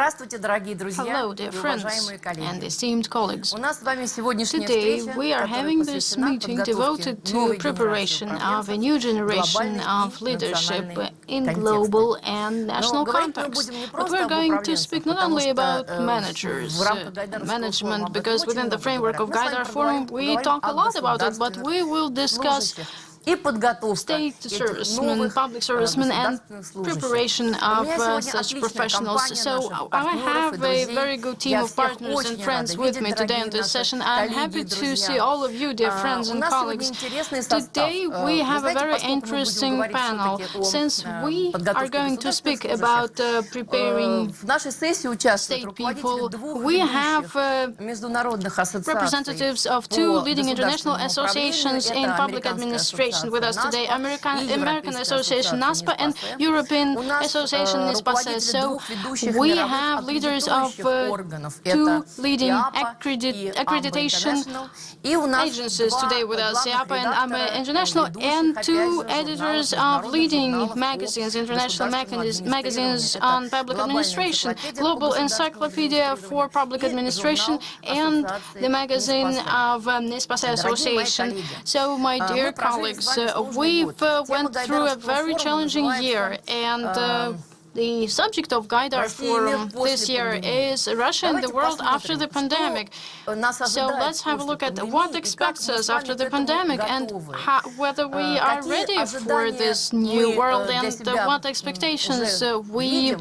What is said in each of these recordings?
Hello, dear friends and esteemed colleagues. Today we are having this meeting devoted to preparation of a new generation of leadership in global and national context. But we're going to speak not only about managers and management, because within the framework of GAIDAR Forum we talk a lot about it, but we will discuss state servicemen, public servicemen, and preparation of such professionals. So I have a very good team of partners and friends with me today in this session. I'm happy to see all of you, dear friends and colleagues. Today we have a very interesting panel, since we are going to speak about preparing state people. We have representatives of two leading international associations in public administration with us today, American Association NASPAA and European Association NISPACee. So we have leaders of two leading accreditation agencies today with us, CEPA and AMBA International, and two editors of leading magazines, international magazines on public administration, Global Encyclopedia for Public Administration, and the magazine of NISPACee Association. So, my dear colleagues, we've went through a very challenging year, and the subject of GAIDAR Forum this year is Russia and the world after the pandemic. So let's have a look at what expects us after the pandemic and whether we are ready for this new world and what expectations we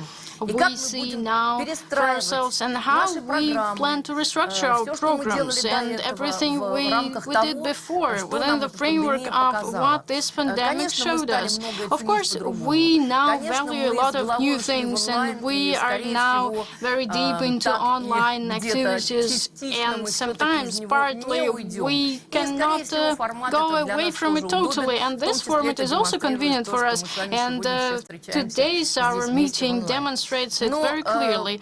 see now for ourselves and how we plan to restructure our programs and everything we did before within the framework of what this pandemic showed us. Of course, we now value a lot of new things, and we are now very deep into online activities, and sometimes partly we cannot go away from it totally, and this format is also convenient for us, and today's our meeting demonstrates it very clearly.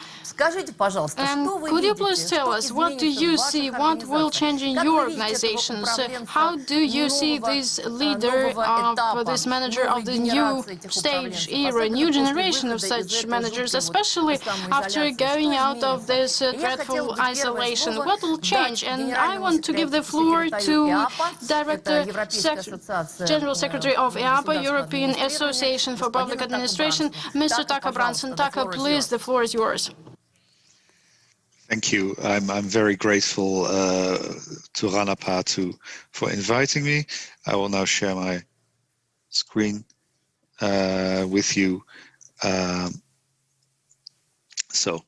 And could you please tell us, what do you see, what will change in your organizations? How do you see this leader of this manager of the new stage era, new generation of such managers, especially after going out of this dreadful isolation? What will change? And I want to give the floor to General Secretary of AMBA, European Association for Public Administration, Mr. Brandsen. Please, the floor is yours. Thank you. I'm very grateful to RANEPA for inviting me. I will now share my screen with you. So,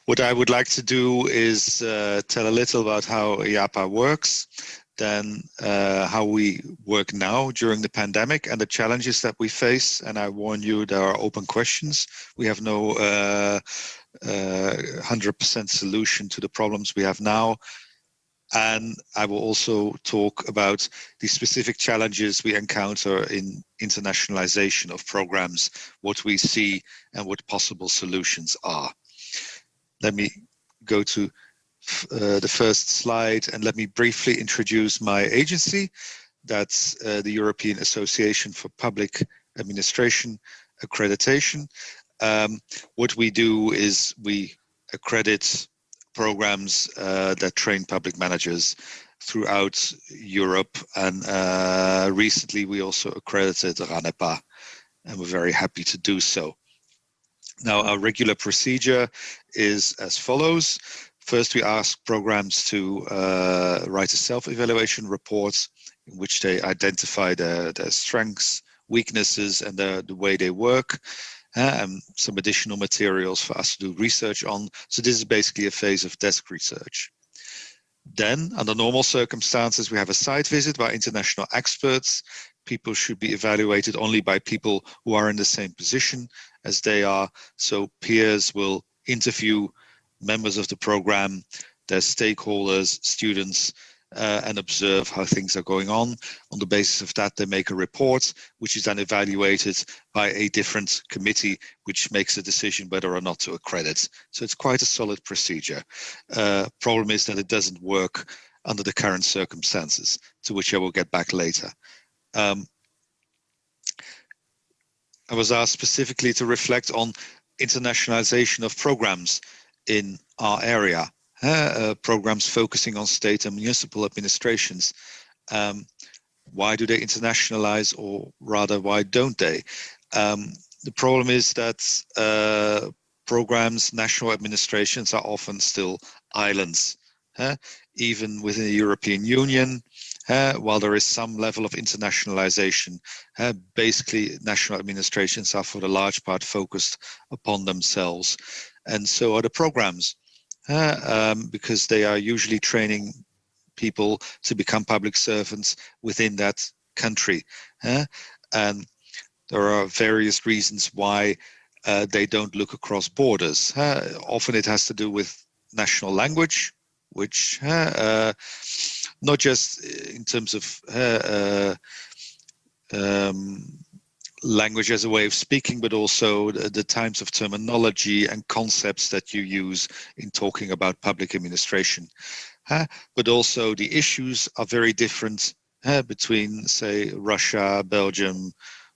what I would like to do is tell a little about how IAPA works, then how we work now during the pandemic and the challenges that we face. And I warn you, there are open questions. We have no 100% solution to the problems we have now. And I will also talk about the specific challenges we encounter in internationalization of programs, what we see and what possible solutions are. Let me go to the first slide, and let me briefly introduce my agency. That's the European Association for Public Administration Accreditation. What we do is we accredit programs that train public managers throughout Europe, and recently we also accredited RANEPA, and we're very happy to do so. Now, our regular procedure is as follows. First, we ask programs to write a self-evaluation report in which they identify their strengths, weaknesses, and the way they work, and some additional materials for us to do research on. So this is basically a phase of desk research. Then, under normal circumstances, we have a site visit by international experts. People should be evaluated only by people who are in the same position as they are. So peers will interview members of the program, their stakeholders, students, and observe how things are going on. On the basis of that, they make a report, which is then evaluated by a different committee, which makes a decision whether or not to accredit. So it's quite a solid procedure. Problem is that it doesn't work under the current circumstances, to which I will get back later. I was asked specifically to reflect on internationalization of programs in our area, programs focusing on state and municipal administrations. Why do they internationalize, or rather, why don't they? The problem is that programs, national administrations are often still islands. Even within the European Union, while there is some level of internationalization, basically national administrations are for the large part focused upon themselves. And so are the programs, because they are usually training people to become public servants within that country. And there are various reasons why they don't look across borders. Often it has to do with national language, which not just in terms of language as a way of speaking, but also the types of terminology and concepts that you use in talking about public administration. But also the issues are very different between, say, Russia, Belgium,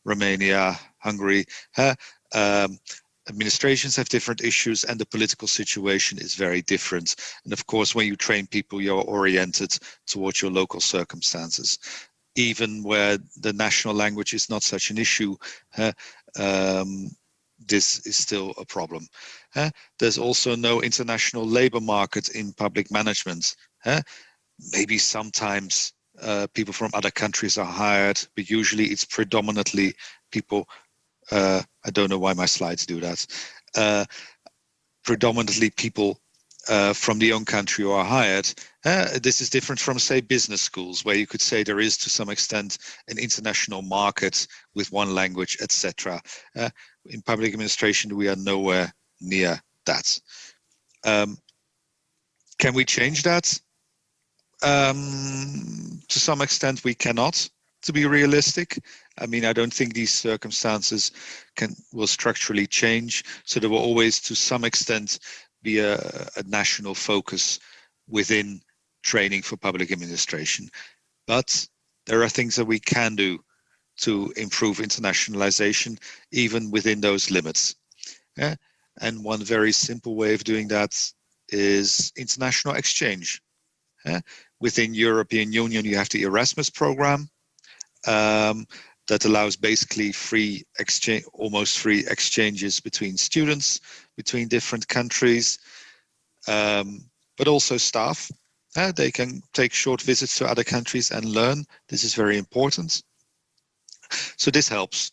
Romania, Hungary. Administrations have different issues, and the political situation is very different. And of course, when you train people, you're oriented towards your local circumstances. Even where the national language is not such an issue, this is still a problem. There's also no international labor market in public management. Maybe sometimes people from other countries are hired, but usually it's predominantly people, I don't know why my slides do that, predominantly people from the own country who are hired. This is different from, say, business schools, where you could say there is to some extent an international market with one language, etc. In public administration, we are nowhere near that. Can we change that? To some extent, we cannot, to be realistic. I mean, I don't think these circumstances will structurally change. So there will always, to some extent, be a national focus within training for public administration. But there are things that we can do to improve internationalization, even within those limits. And one very simple way of doing that is international exchange. Within European Union, you have the Erasmus program that allows basically free exchange, almost free exchanges between students, between different countries, but also staff. They can take short visits to other countries and learn. This is very important. So this helps.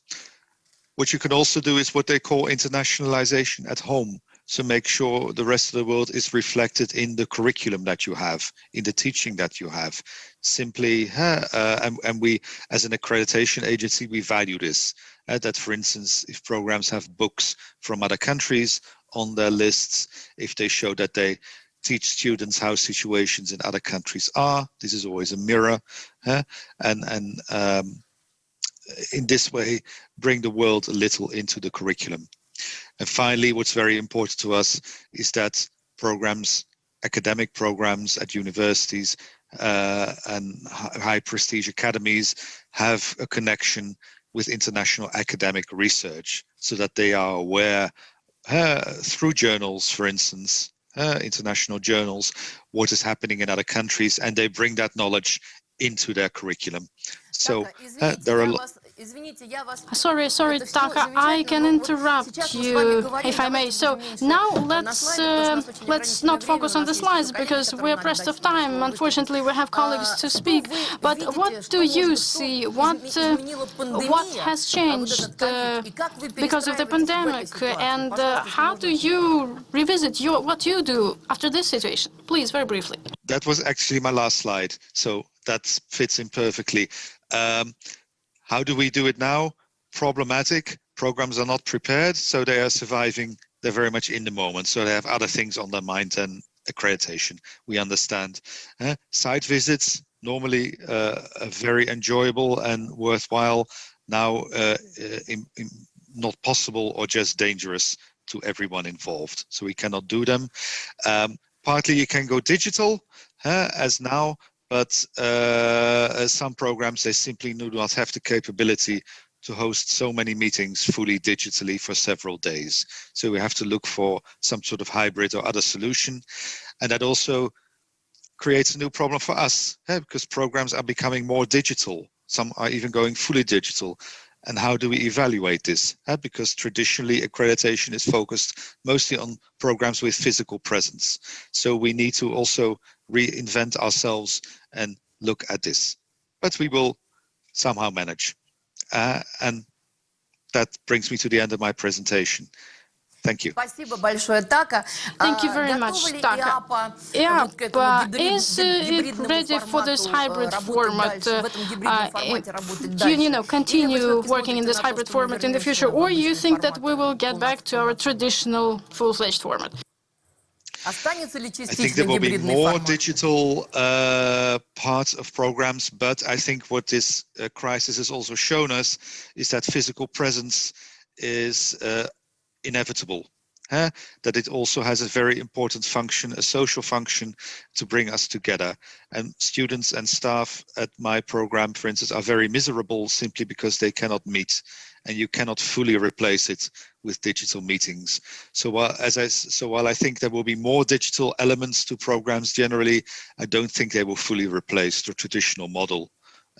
What you can also do is what they call internationalization at home. So make sure the rest of the world is reflected in the curriculum that you have, in the teaching that you have. Simply, and we, as an accreditation agency, we value this. That, for instance, if programs have books from other countries on their lists, if they show that they teach students how situations in other countries are, this is always a mirror. And in this way, bring the world a little into the curriculum. And finally, what's very important to us is that programs, academic programs at universities and high prestige academies have a connection with international academic research, so that they are aware through journals, for instance, international journals, what is happening in other countries, and they bring that knowledge into their curriculum. So there are Sorry, Taka, I can interrupt you, if I may. So now let's not focus on the slides, because we're pressed of time. Unfortunately, we have colleagues to speak. But what do you see? What has changed because of the pandemic? And how do you revisit what you do after this situation? Please, very briefly. That was actually my last slide, so that fits in perfectly. How do we do it now? Problematic. Programs are not prepared, so they are surviving. They're very much in the moment, so they have other things on their mind than accreditation. We understand. Site visits, normally very enjoyable and worthwhile, now not possible or just dangerous to everyone involved. So we cannot do them. Partly you can go digital, as now, but some programs, they simply do not have the capability to host so many meetings fully digitally for several days. So we have to look for some sort of hybrid or other solution. And that also creates a new problem for us, because programs are becoming more digital. Some are even going fully digital. And how do we evaluate this? Because traditionally accreditation is focused mostly on programs with physical presence. So we need to also reinvent ourselves and look at this. But we will somehow manage. And that brings me to the end of my presentation. Thank you. Thank you very much, Taka. EAPA, is it ready for this hybrid format? Do you continue working in this hybrid format in the future, or you think that we will get back to our traditional full-fledged format? I think there will be more digital parts of programs, but I think what this crisis has also shown us is that physical presence is inevitable. That it also has a very important function, a social function, to bring us together. And students and staff at my program, for instance, are very miserable simply because they cannot meet, and you cannot fully replace it with digital meetings. So while I think there will be more digital elements to programs generally, I don't think they will fully replace the traditional model.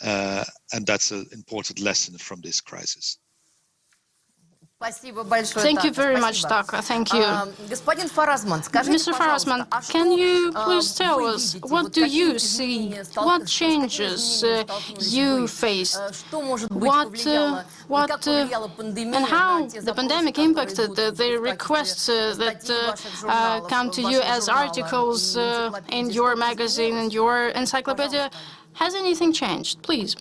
And that's an important lesson from this crisis. Thank you very much, Taka. Thank you. Mr. Farazmand, can you please tell us, what do you see? What changes you faced? And how the pandemic impacted the requests that come to you as articles in your magazine and your encyclopedia? Has anything changed? Please.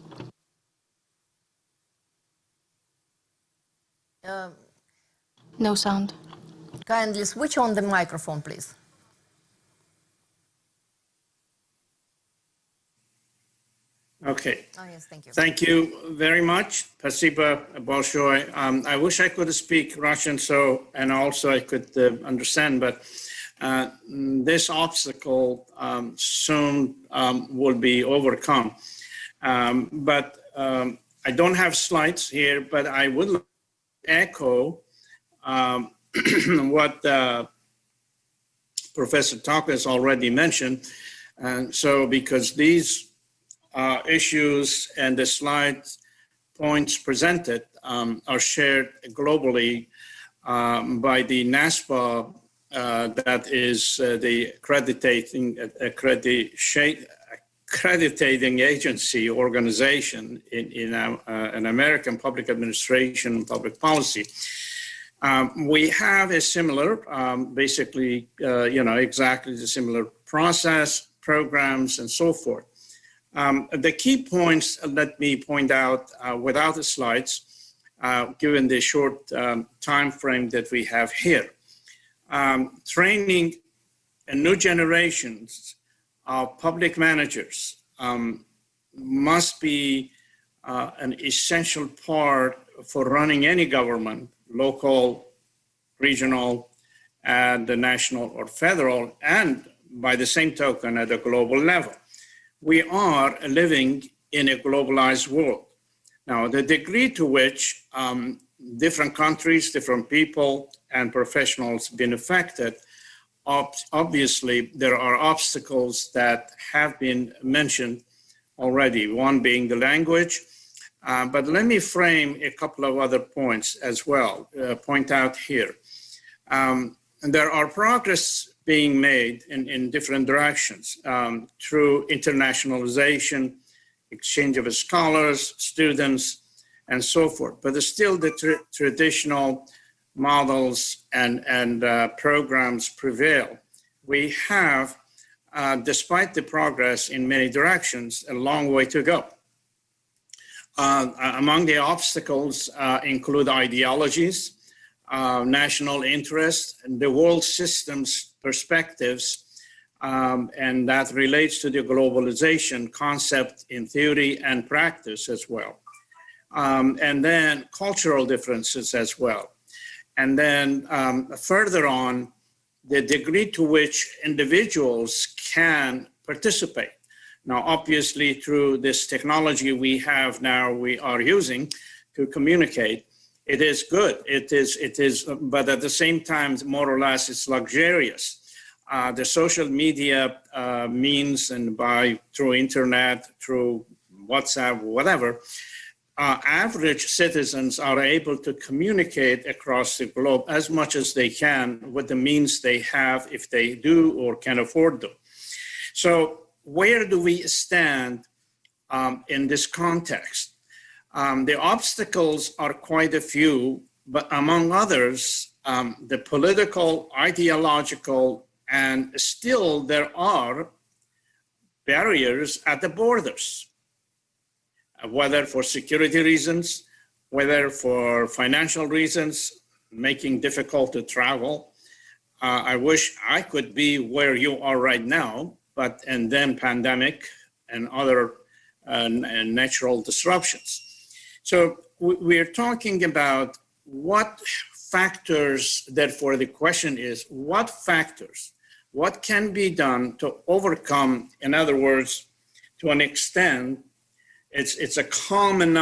No sound. Kindly switch on the microphone, please. Okay. Oh, yes, thank you. Thank you very much. Спасибо большое. I wish I could speak Russian, and also I could understand, but this obstacle soon will be overcome. But I don't have slides here, but I would echo what Professor Taka has already mentioned. And so because these issues and the slide points presented are shared globally by the NASPAA, that is the accrediting agency organization in an American public administration and public policy. We have a similar, basically, exactly the similar process, programs, and so forth. The key points, let me point out without the slides, given the short time frame that we have here. Training new generations of public managers must be an essential part for running any government, local, regional, and the national or federal, and by the same token at a global level. We are living in a globalized world. Now, the degree to which different countries, different people, and professionals have been affected, obviously, there are obstacles that have been mentioned already, one being the language. But let me frame a couple of other points as well, point out here. And there are progress being made in different directions through internationalization, exchange of scholars, students, and so forth. But there's still the traditional models and programs prevail. We have, despite the progress in many directions, a long way to go. Among the obstacles include ideologies, national interest, and the world system's perspectives, and that relates to the globalization concept in theory and practice as well. And then cultural differences as well. And then further on, the degree to which individuals can participate. Now, obviously, through this technology we have now, we are using, to communicate. It is good. It is, but at the same time, more or less, it's luxurious. The social media means, and through internet, through WhatsApp, whatever, average citizens are able to communicate across the globe as much as they can with the means they have, if they do or can afford them. So where do we stand in this context? The obstacles are quite a few, but among others, the political, ideological, and still there are barriers at the borders, whether for security reasons, whether for financial reasons, making difficult to travel. I wish I could be where you are right now, and then pandemic and other natural disruptions. So we're talking about what factors, therefore the question is, what factors, what can be done to overcome, in other words, to an extent, it's a common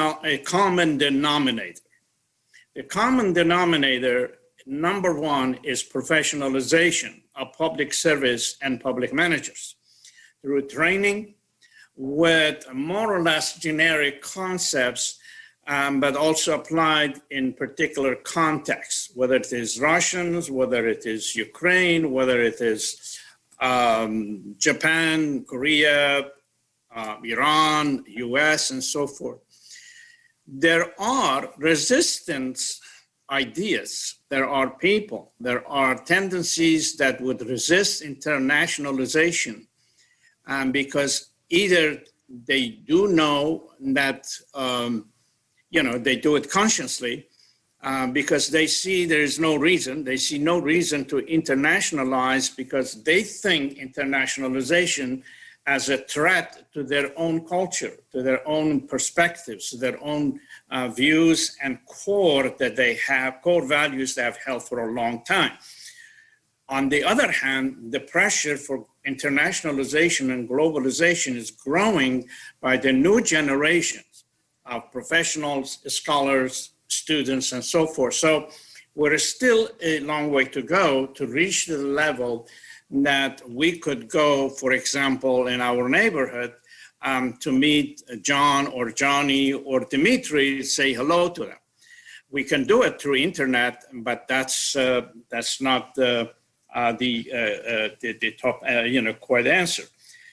denominator. The common denominator, number one, is professionalization of public service and public managers through training with more or less generic concepts, but also applied in particular contexts, whether it is Russians, whether it is Ukraine, whether it is Japan, Korea, Iran, US, and so forth. There are resistance ideas. There are people, there are tendencies that would resist internationalization because either they do know that, they do it consciously because they see there is no reason, they see no reason to internationalize because they think internationalization as a threat to their own culture, to their own perspectives, to their own views and core values they have held for a long time. On the other hand, the pressure for internationalization and globalization is growing by the new generations of professionals, scholars, students, and so forth. So we're still a long way to go to reach the level that we could go, for example, in our neighborhood, to meet John or Johnny or Dimitri, say hello to them. We can do it through internet, but that's not the top, quite answer.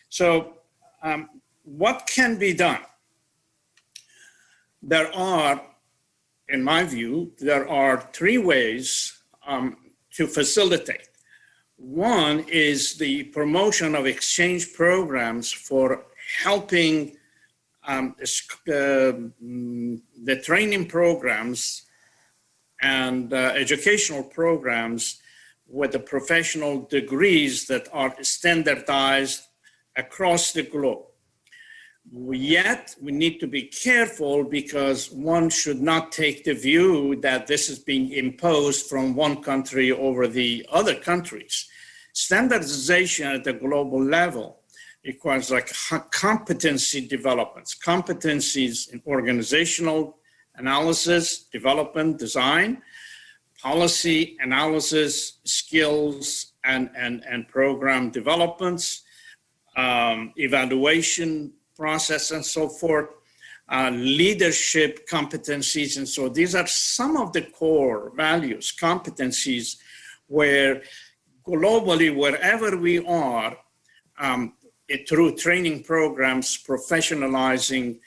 So what can be done? There are, in my view, there are three ways to facilitate. One is the promotion of exchange programs for helping the training programs and educational programs with the professional degrees that are standardized across the globe. Yet, we need to be careful because one should not take the view that this is being imposed from one country over the other countries. Standardization at the global level requires competency developments, competencies in organizational analysis, development, design, policy analysis, skills, and program developments, evaluation process, and so forth, leadership competencies. And so these are some of the core values, competencies, where globally, wherever we are, through training programs, professionalizing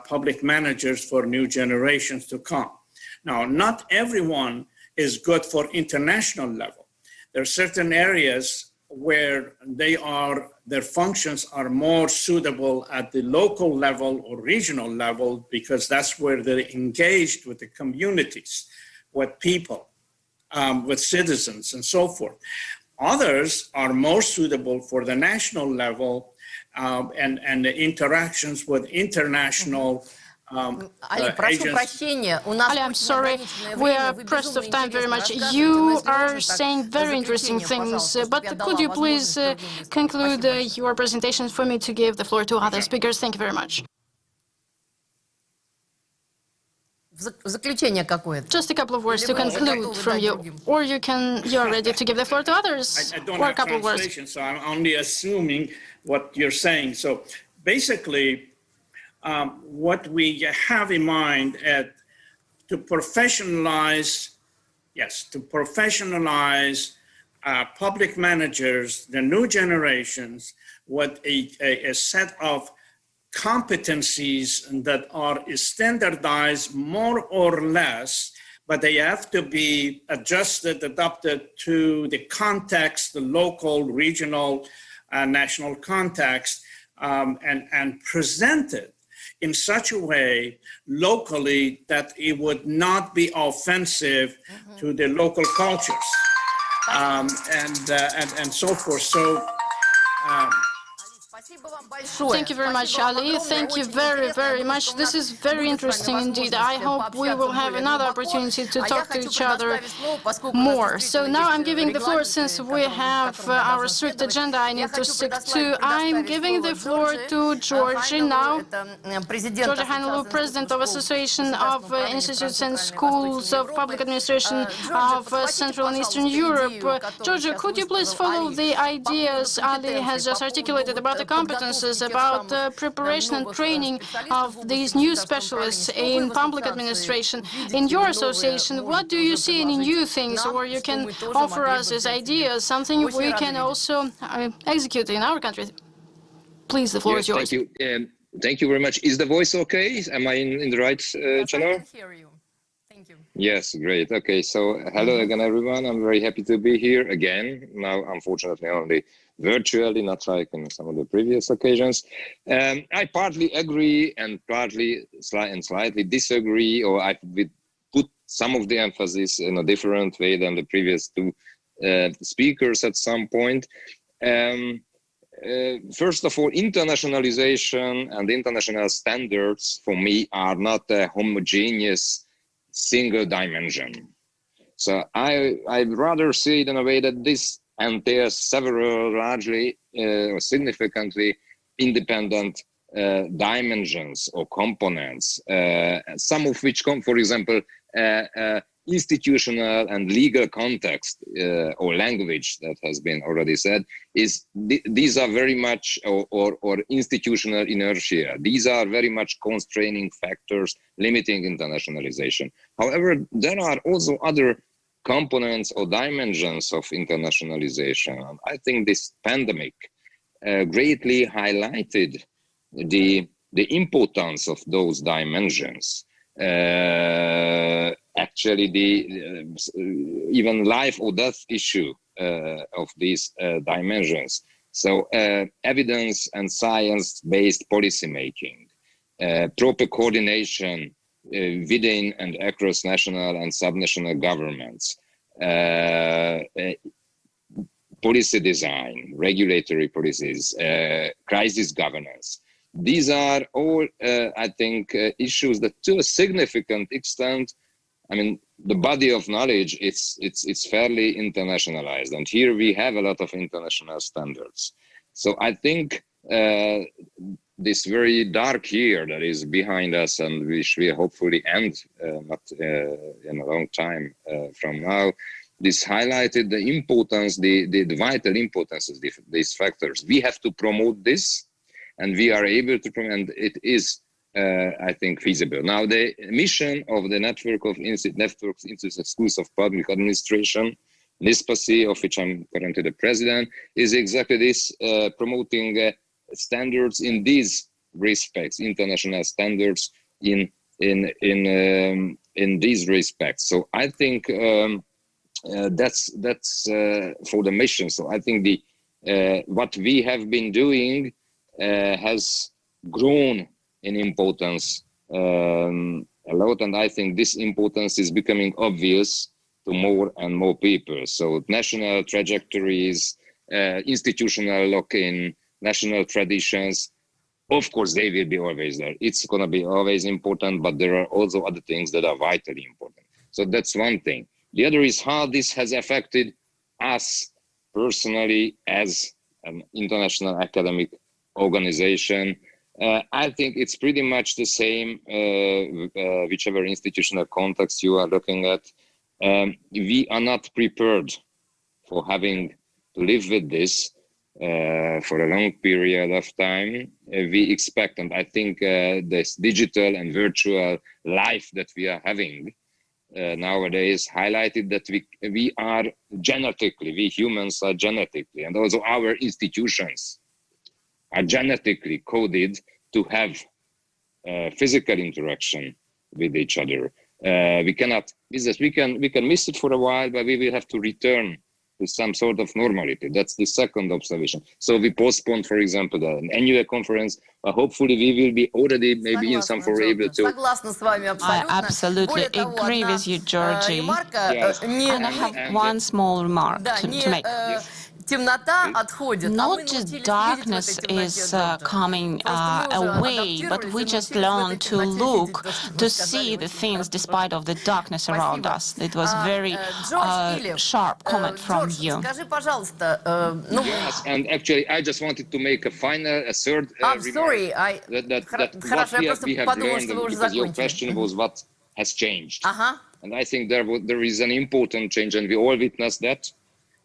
public managers for new generations to come. Now, not everyone is good for international level. There are certain areas where their functions are more suitable at the local level or regional level because that's where they're engaged with the communities, with people, with citizens, and so forth. Others are more suitable for the national level and the interactions with international Ali, I'm sorry, we are pressed of time very much. You are saying very interesting things, but could you please conclude your presentation for me to give the floor to other speakers? Thank you very much. Заключение какое-то. Just a couple of words to conclude from you, or you're ready to give the floor to others, I don't or a have couple of words. translation, so I'm only assuming what you're saying. So basically, what we have in mind to professionalize public managers, the new generations, with a set of competencies that are standardized more or less, but they have to be adjusted, adapted to the context, the local, regional, national context, and presented in such a way locally that it would not be offensive to the local cultures and so forth. So. Thank you very much, Ali. Thank you very, very much. This is very interesting indeed. I hope we will have another opportunity to talk to each other more. So now I'm giving the floor, since we have our strict agenda I need to stick to. I'm giving the floor to Gyorgy now. Gyorgy Hajnal, President of Association of Institutes and Schools of Public Administration of Central and Eastern Europe. Gyorgy, could you please follow the ideas Ali has just articulated about the competences, about the preparation and training of these new specialists in public administration? In your association, what do you see any new things, or you can offer us as ideas, something we can also execute in our country? Please, the floor is yours. Thank you. Thank you very much. Is the voice okay? Am I in the right channel? I can hear you. Thank you. Yes, great. Okay, so hello again, everyone. I'm very happy to be here again. Now, unfortunately, only virtually, not like in some of the previous occasions. I partly agree and partly slightly disagree, or I would put some of the emphasis in a different way than the previous two speakers at some point. First of all, internationalization and international standards for me are not a homogeneous single dimension. So I'd rather see it in a way that this entails several largely or significantly independent dimensions or components, some of which come, for example, institutional and legal context or language that has been already said, is these are very much, or institutional inertia. These are very much constraining factors limiting internationalization. However, there are also other components or dimensions of internationalization. I think this pandemic greatly highlighted the importance of those dimensions. Actually, the even life or death issue of these dimensions. So evidence and science-based policymaking, proper coordination within and across national and subnational governments, policy design, regulatory policies, crisis governance. These are all, I think, issues that to a significant extent, I mean, the body of knowledge, it's fairly internationalized. And here we have a lot of international standards. So I think this very dark year that is behind us and which we hopefully end not in a long time from now, this highlighted the importance, the vital importance of these factors. We have to promote this, and we are able to promote, and it is, I think, feasible. Now, the mission of the network of institutes and schools of public administration, NISPACee, of which I'm currently the president, is exactly this, promoting standards in these respects, international standards in these respects. So I think that's for the mission. So I think what we have been doing has grown in importance a lot, and I think this importance is becoming obvious to more and more people. So national trajectories, institutional lock-in, national traditions, of course, they will be always there. It's going to be always important, but there are also other things that are vitally important. So that's one thing. The other is how this has affected us personally as an international academic organization. I think it's pretty much the same, whichever institutional context you are looking at. We are not prepared for having to live with this for a long period of time. We expect, and I think this digital and virtual life that we are having nowadays highlighted that we are genetically, we humans are genetically, and also our institutions are genetically coded to have physical interaction with each other. We cannot miss this. We can miss it for a while, but we will have to return to some sort of normality. That's the second observation. So we postponed, for example, the annual conference. Hopefully we will be already maybe in some form able to. I absolutely agree with you, Gyorgy. Yes. And I have one small remark to make. Not just darkness is coming away, but we just learn to look, to see the things despite of the darkness around us. It was very sharp comment from you. Yes, and actually, I just wanted to make a final, a third remark. Sorry, that what we have learned, because your question was what has changed. And I think there is an important change, and we all witnessed that.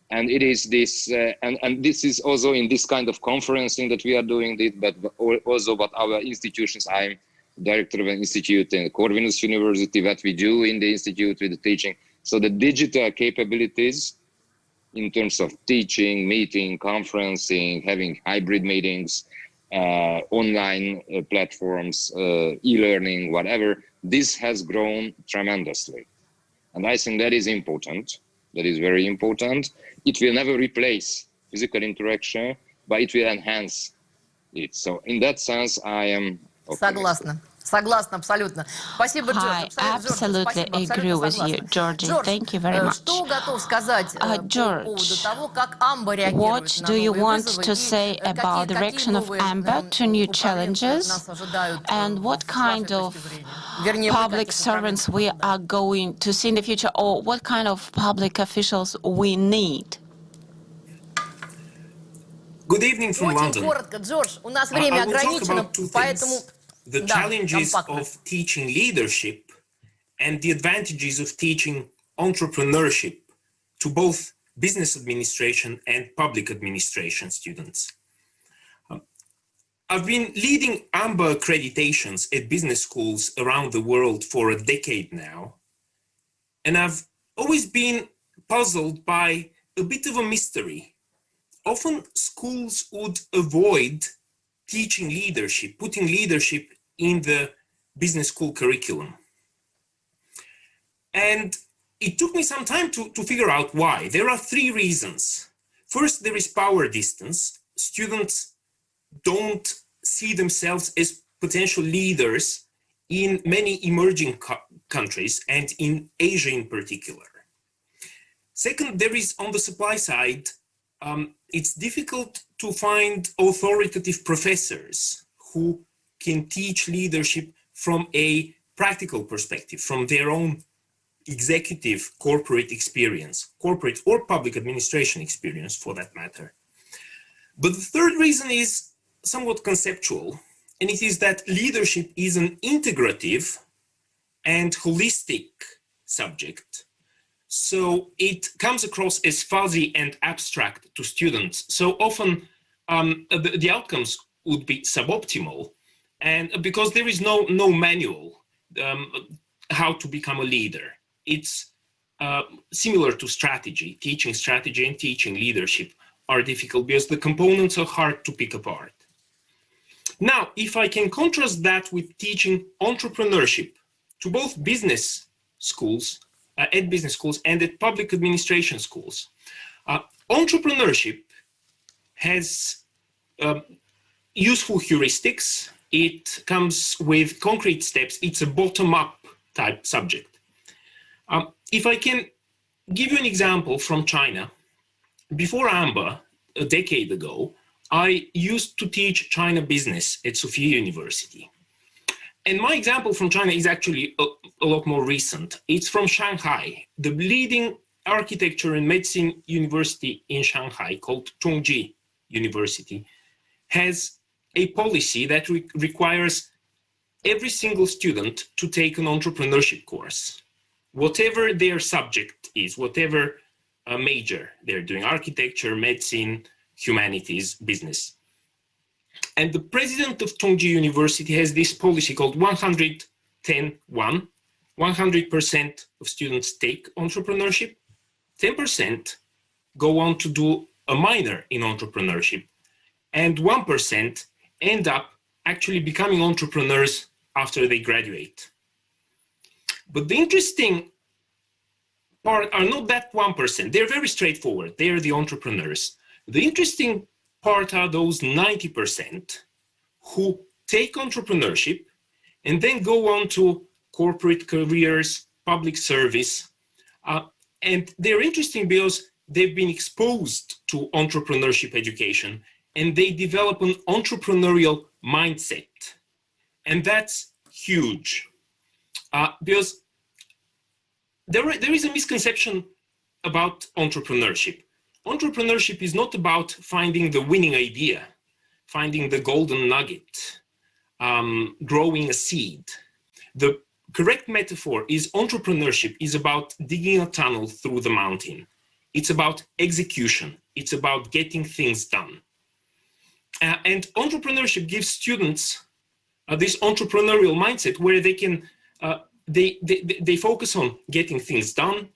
And it is this, and this is also in this kind of conferencing that we are doing it, but also what our institutions, I'm director of an institute in Corvinus University, what we do in the institute with the teaching. So the digital capabilities in terms of teaching, meeting, conferencing, having hybrid meetings, online platforms, e-learning, whatever, this has grown tremendously. And I think that is important. That is very important. It will never replace physical interaction, but it will enhance it. So in that sense, I am optimistic. Согласна абсолютно. Спасибо, I absolutely agree with you, Gyorgy. Thank you very much. Что готов сказать по поводу того, как AMBA реагирует What do you want to say about the reaction of AMBA to new challenges, and what kind of public servants we are going to see in the future, or what kind of public officials we need? Good evening from London. Коротко, Джордж, у нас время ограничено, поэтому... The challenges of teaching leadership and the advantages of teaching entrepreneurship to both business administration and public administration students. I've been leading AMBA accreditations at business schools around the world for a decade now, and I've always been puzzled by a bit of a mystery. Often schools would avoid teaching leadership, putting leadership in the business school curriculum. And it took me some time to figure out why. There are three reasons. First, there is power distance. Students don't see themselves as potential leaders in many emerging countries and in Asia in particular. Second, there is on the supply side, it's difficult to find authoritative professors who can teach leadership from a practical perspective, from their own executive corporate experience, corporate or public administration experience for that matter. But the third reason is somewhat conceptual, and it is that leadership is an integrative and holistic subject. So it comes across as fuzzy and abstract to students. So often the outcomes would be suboptimal, and because there is no manual how to become a leader. It's similar to strategy. Teaching strategy and teaching leadership are difficult because the components are hard to pick apart. Now, if I can contrast that with teaching entrepreneurship to both business schools, at business schools and at public administration schools, entrepreneurship has useful heuristics. It comes with concrete steps. It's a bottom-up type subject. If I can give you an example from China, before AMBA, a decade ago, I used to teach China business at Sophia University. And my example from China is actually a lot more recent. It's from Shanghai. The leading architecture and medicine university in Shanghai, called Zhongji University, has a policy that requires every single student to take an entrepreneurship course, whatever their subject is, whatever major they're doing, architecture, medicine, humanities, business. And the president of Tongji University has this policy called 110-1. 100% of students take entrepreneurship, 10% go on to do a minor in entrepreneurship, and 1% end up actually becoming entrepreneurs after they graduate. But the interesting part are not that 1%. They're very straightforward. They're the entrepreneurs. The interesting part are those 90% who take entrepreneurship and then go on to corporate careers, public service. And they're interesting because they've been exposed to entrepreneurship education and they develop an entrepreneurial mindset. And that's huge. Because there is a misconception about entrepreneurship. Entrepreneurship is not about finding the winning idea, finding the golden nugget, growing a seed. The correct metaphor is entrepreneurship is about digging a tunnel through the mountain. It's about execution. It's about getting things done. And entrepreneurship gives students this entrepreneurial mindset where they can they focus on getting things done,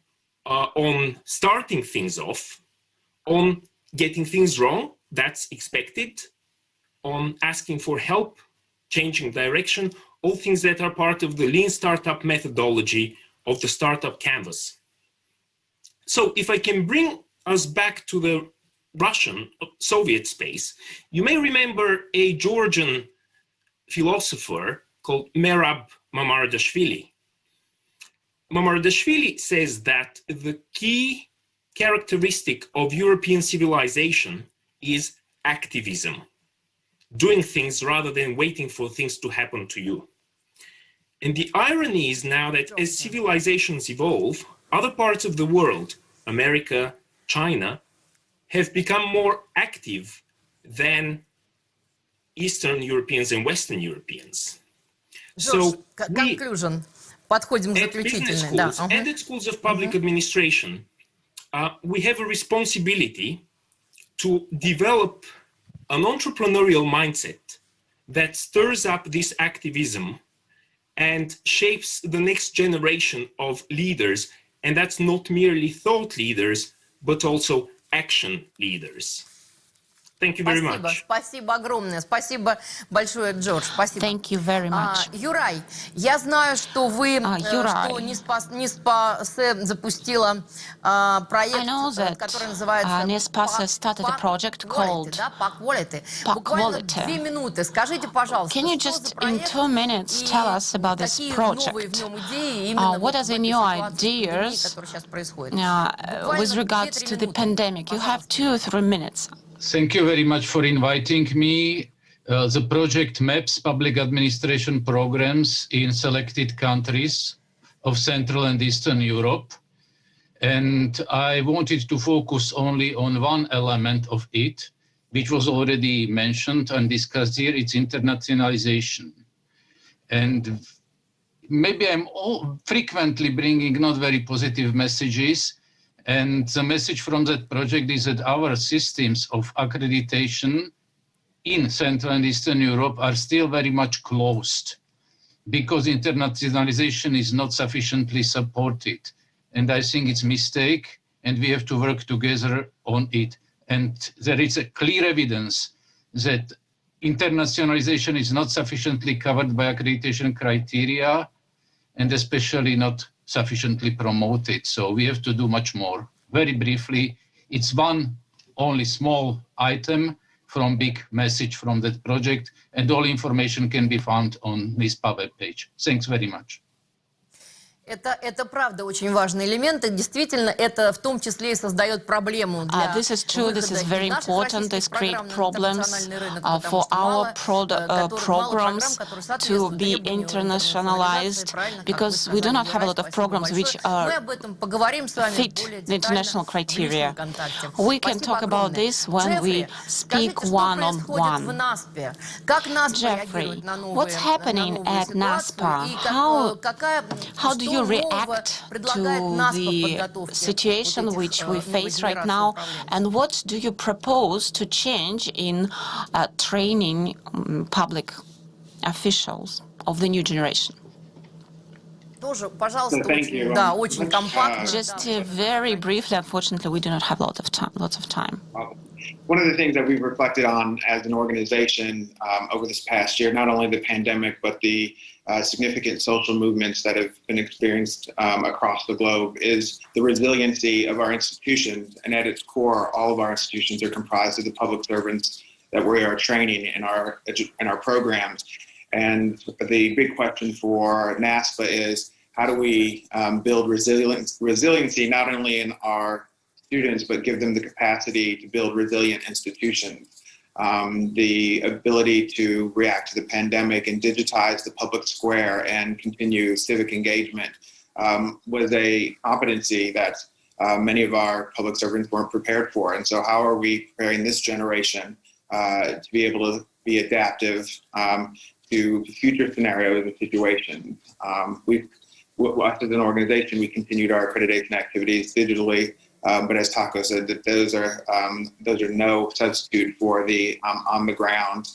on starting things off, on getting things wrong, that's expected, on asking for help, changing direction, all things that are part of the lean startup methodology of the startup canvas. So if I can bring us back to the Russian Soviet space, you may remember a Georgian philosopher called Merab Mamardashvili. Mamardashvili says that the key characteristic of European civilization is activism, doing things rather than waiting for things to happen to you. And the irony is now that as civilizations evolve, other parts of the world, America, China, have become more active than Eastern Europeans and Western Europeans. So conclusion. Подходим к заключительной. Да. And at schools of public administration, we have a responsibility to develop an entrepreneurial mindset that stirs up this activism and shapes the next generation of leaders. And that's not merely thought leaders, but also action leaders. Thank you very much. Спасибо огромное. Спасибо большое, Джордж. Спасибо. Thank you very much. Юрай, я знаю, что вы, что NISPACee запустила проект, который называется NISPACee started a project called Буквально 2 минуты. Скажите, пожалуйста, Can you just in 2 minutes tell us about this project? What are the new ideas with regards to the pandemic? You have 2 or 3 minutes. Thank you very much for inviting me. The project maps public administration programs in selected countries of Central and Eastern Europe. And I wanted to focus only on one element of it, which was already mentioned and discussed here. It's internationalization. And maybe I'm frequently bringing not very positive messages. And the message from that project is that our systems of accreditation in Central and Eastern Europe are still very much closed because internationalization is not sufficiently supported. And I think it's a mistake, and we have to work together on it. And there is a clear evidence that internationalization is not sufficiently covered by accreditation criteria, and especially not sufficiently promoted. So we have to do much more. Very briefly, it's one only small item from big message from that project, and all information can be found on NISPA webpage. Thanks very much. Это правда очень важный элемент, и действительно это в том числе и создает проблему для This is true, this is very important, this creates problems for our programs to be internationalized, because we do not have a lot of programs which are fit the international criteria. We can talk about this when we speak one-on-one. Jeffrey, what's happening at NASPAA? How do you react to the situation which we face right now, and what do you propose to change in training public officials of the new generation? Thank you. Just very briefly, unfortunately, we do not have lots of time. One of the things that we've reflected on as an organization over this past year, not only the pandemic, but the significant social movements that have been experienced across the globe, is the resiliency of our institutions. And at its core, all of our institutions are comprised of the public servants that we are training in our programs. And the big question for NASPAA is, how do we build resiliency not only in our students, but give them the capacity to build resilient institutions? The ability to react to the pandemic and digitize the public square and continue civic engagement was a competency that many of our public servants weren't prepared for. And so how are we preparing this generation to be able to be adaptive to future scenarios and situations? Us as an organization, we continued our accreditation activities digitally. But as Taco said, that those are no substitute for the on-the-ground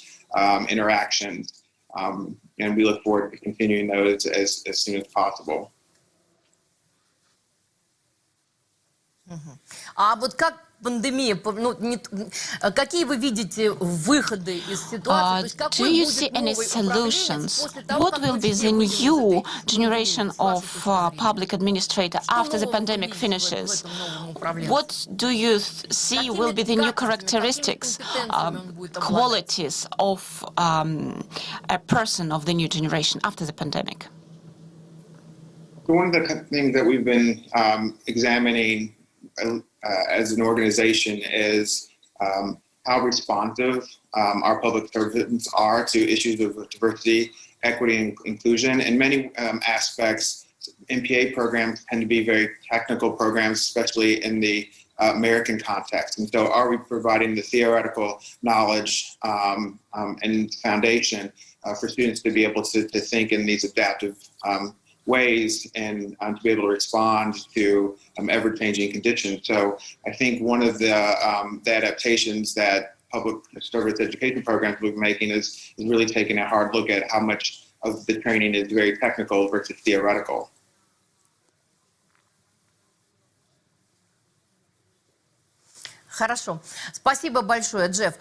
interactions, and we look forward to continuing those as soon as possible. А вот как пандемия, какие вы видите выходы из ситуации? Do you see any solutions? What will be the new generation of public administrator after the pandemic finishes? What do you see will be the new characteristics, qualities of a person of the new generation after the pandemic? So one of the things that we've been examining as an organization is how responsive our public servants are to issues of diversity, equity, and inclusion. In many aspects, MPA programs tend to be very technical programs, especially in the American context. And so are we providing the theoretical knowledge and foundation for students to be able to think in these adaptive ways and to be able to respond to ever-changing conditions? So I think one of the adaptations that public service education programs will be making is really taking a hard look at how much of the training is very technical versus theoretical. Хорошо. Спасибо большое, Джефф.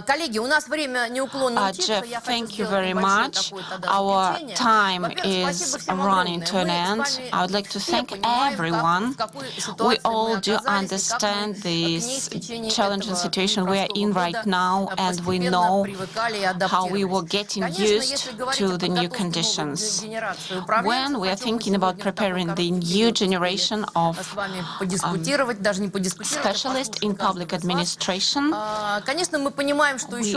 Коллеги, у нас время неуклонно учится. Jeff, thank you very much. Our time is running to an end. I would like to thank everyone. We all do understand this challenging situation we are in right now, and we know how we were getting used to the new conditions. When we are thinking about preparing the new generation of specialists in public administration, we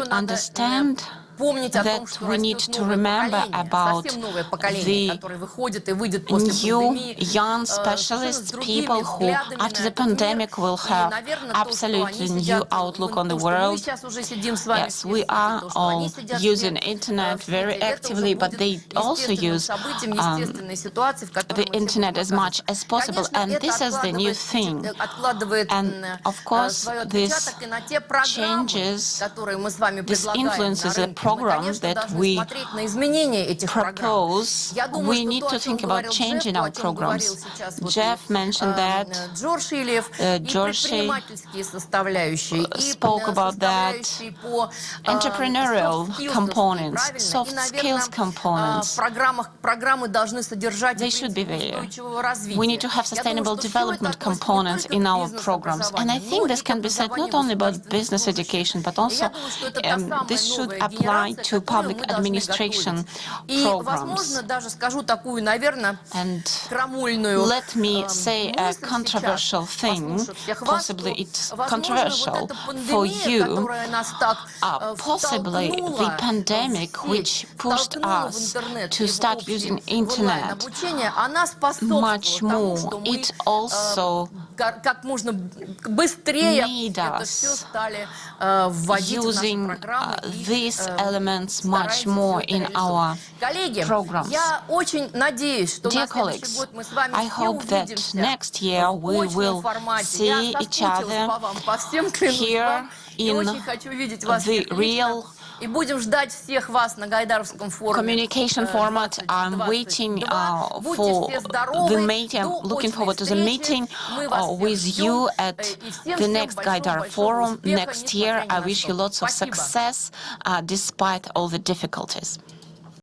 understand that we need to remember about the new young specialists, people who after the pandemic will have absolutely new outlook on the world. Yes, we are all using internet very actively, but they also use the internet as much as possible, and this is the new thing. And of course, this changes, this influences the programs that we propose. We need to think about changing our programs. Jeff mentioned that. Juraj spoke about that. Entrepreneurial components, soft skills components, they should be there. We need to have sustainable development components in our programs. And I think this can be said not only about business education, but also this should apply apply to public administration programs. And let me say a controversial thing, possibly it's controversial for you. Possibly the pandemic, which pushed us to start using internet much more, it also made us using these elements much more in our programs. Dear colleagues, I hope that next year we will see each other here in the real communication format. I'm waiting for the meeting. I'm looking forward to the meeting with you at the next Gaidar Forum next year. I wish you lots of success despite all the difficulties.